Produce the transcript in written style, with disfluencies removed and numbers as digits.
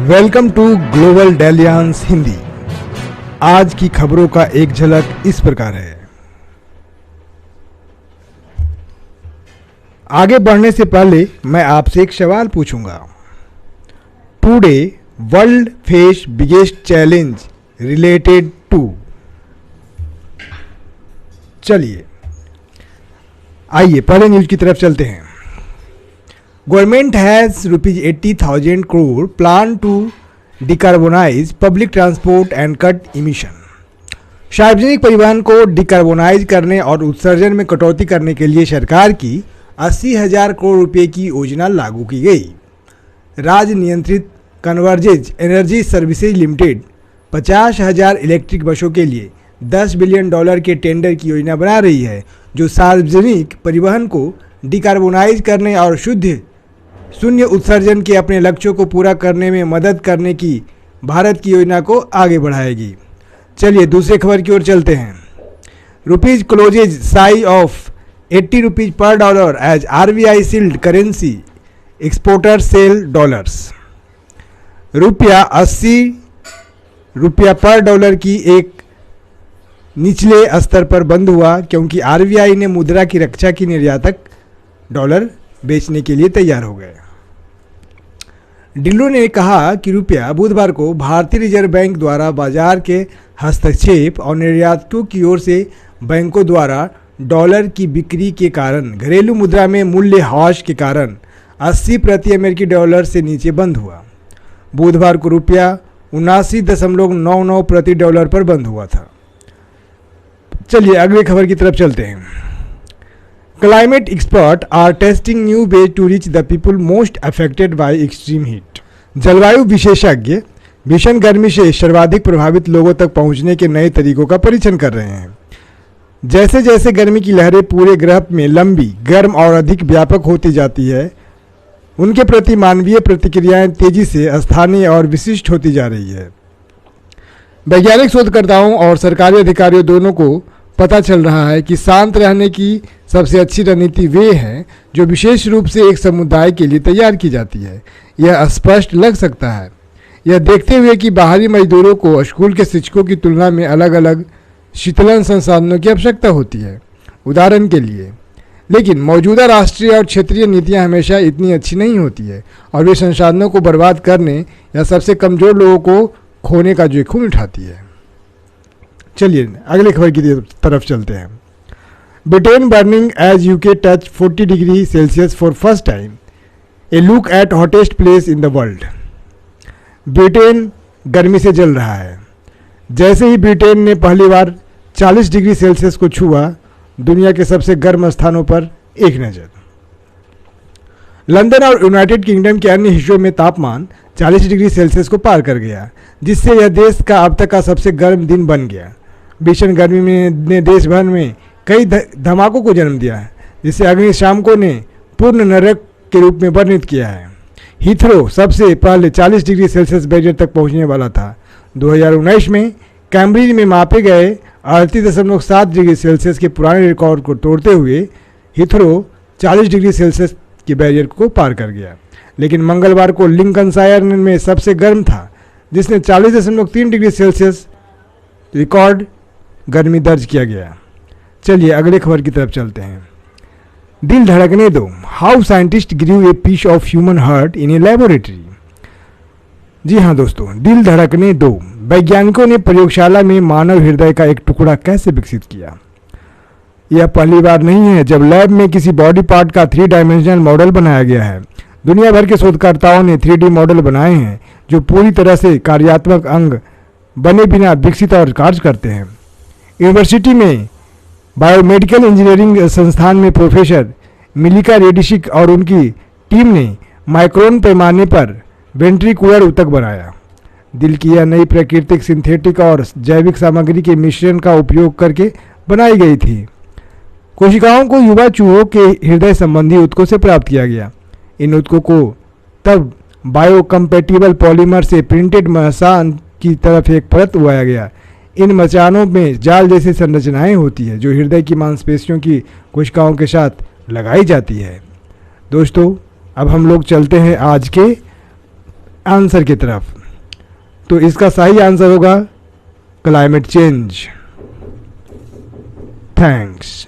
Welcome to global डेलियांस हिंदी। आज की खबरों का एक झलक इस प्रकार है। आगे बढ़ने से पहले मैं आपसे एक सवाल पूछूंगा। Today world face biggest challenge related to. चलिए आइए पहले न्यूज की तरफ चलते हैं। Government has ₹80,000 crore plan to decarbonize public transport and cut emission। सार्वजनिक परिवहन को डिकार्बोनाइज करने और उत्सर्जन में कटौती करने के लिए सरकार की 80,000 करोड़ रुपए की योजना लागू की गई। राज्य नियंत्रित converges energy services limited 50,000 electric बसों के लिए $10 बिलियन के टेंडर की योजना बना रही है, जो सार्वजनिक परिवहन को डिकार्बोनाइज करने और शून्य उत्सर्जन के अपने लक्ष्यों को पूरा करने में मदद करने की भारत की योजना को आगे बढ़ाएगी। चलिए दूसरे खबर की ओर चलते हैं। रुपीज क्लोजेज साई ऑफ ₹80 पर dollar as RBI sealed currency exporter sell dollars. रुपया 80 पर डॉलर की एक निचले स्तर पर बंद हुआ, क्योंकि RBI ने मुद्रा की रक्षा की निर्यातक डॉलर बेचने के लिए तैयार हो गए। डिल्लो ने कहा कि रुपया बुधवार को भारतीय रिजर्व बैंक द्वारा बाजार के हस्तक्षेप और निर्यातकों की ओर से बैंकों द्वारा डॉलर की बिक्री के कारण घरेलू मुद्रा में मूल्य ह्रास के कारण 80 प्रति अमेरिकी डॉलर से नीचे बंद हुआ। बुधवार को रुपया 79.99 प्रति डॉलर पर बंद हुआ था। चलिए अगली खबर की तरफ चलते हैं। Climate experts are testing new ways to reach the people most affected by extreme heat। जलवायु विशेषज्ञ भीषण गर्मी से सर्वाधिक प्रभावित लोगों तक पहुंचने के नए तरीकों का परीक्षण कर रहे हैं। जैसे जैसे गर्मी की लहरें पूरे ग्रह में लंबी, गर्म और अधिक व्यापक होती जाती है, उनके प्रति मानवीय प्रतिक्रियाएं तेजी से स्थानीय और विशिष्ट होती जा रही है। वैज्ञानिक शोधकर्ताओं और सरकारी अधिकारियों दोनों को पता चल रहा है कि शांत रहने की सबसे अच्छी रणनीति वे हैं जो विशेष रूप से एक समुदाय के लिए तैयार की जाती है। यह स्पष्ट लग सकता है, यह देखते हुए कि बाहरी मजदूरों को स्कूल के शिक्षकों की तुलना में अलग अलग शीतलन संसाधनों की आवश्यकता होती है। उदाहरण के लिए, लेकिन मौजूदा राष्ट्रीय और क्षेत्रीय नीतियां हमेशा इतनी अच्छी नहीं होती है और वे संसाधनों को बर्बाद करने या सबसे कमज़ोर लोगों को खोने का जोखिम उठाती है। चलिए अगली खबर की तरफ चलते हैं। Britain burning as UK touch 40 degree Celsius for first time, a look at hottest place in the world. Britain गर्मी से जल रहा है। जैसे ही ब्रिटेन ने पहली बार 40 डिग्री सेल्सियस को छुआ, दुनिया के सबसे गर्म स्थानों पर एक नज़र। लंदन और यूनाइटेड किंगडम के अन्य हिस्सों में तापमान 40 डिग्री सेल्सियस को पार कर गया, जिससे यह देश का अब तक का सबसे गर्म दिन बन गया। भीषण गर्मी ने देश भर में कई धमाकों को जन्म दिया है, जिसे अग्निशामकों ने पूर्ण नरक के रूप में वर्णित किया है। हीथ्रो सबसे पहले 40 डिग्री सेल्सियस बैरियर तक पहुंचने वाला था। 2019 में कैम्ब्रिज में मापे गए 38.7 डिग्री सेल्सियस के पुराने रिकॉर्ड को तोड़ते हुए हीथ्रो 40 डिग्री सेल्सियस के बैरियर को पार कर गया। लेकिन मंगलवार को लिंकनशायर में सबसे गर्म था, जिसने 40.3 डिग्री सेल्सियस रिकॉर्ड गर्मी दर्ज किया गया। चलिए अगले खबर की तरफ चलते हैं। दिल धड़कने दो, how scientist grew a piece of human heart in a laboratory. जी हाँ दोस्तों, दिल धड़कने दो। वैज्ञानिकों ने प्रयोगशाला में मानव हृदय का एक टुकड़ा कैसे विकसित किया। यह पहली बार नहीं है जब लैब में किसी बॉडी पार्ट का 3 डायमेंशनल मॉडल बनाया गया है। दुनिया भर के शोधकर्ताओं ने 3D मॉडल बनाए हैं जो पूरी तरह से कार्यात्मक अंग बने बिना विकसित और कार्य करते हैं। यूनिवर्सिटी में बायोमेडिकल इंजीनियरिंग संस्थान में प्रोफेसर मिलिका रेडिशिक और उनकी टीम ने माइक्रोन पैमाने पर वेंट्रिकुलर ऊतक बनाया। दिल की यह नई प्राकृतिक, सिंथेटिक और जैविक सामग्री के मिश्रण का उपयोग करके बनाई गई थी। कोशिकाओं को युवा चूहों के हृदय संबंधी ऊतकों से प्राप्त किया गया। इन ऊतकों को तब बायोकम्पैटिबल पॉलीमर से प्रिंटेड मसान की तरफ एक परत उगाया गया। इन मचानों में जाल जैसी संरचनाएं होती है जो हृदय की मांसपेशियों की कोशिकाओं के साथ लगाई जाती है। दोस्तों अब हम लोग चलते हैं आज के आंसर की तरफ। तो इसका सही आंसर होगा क्लाइमेट चेंज। थैंक्स।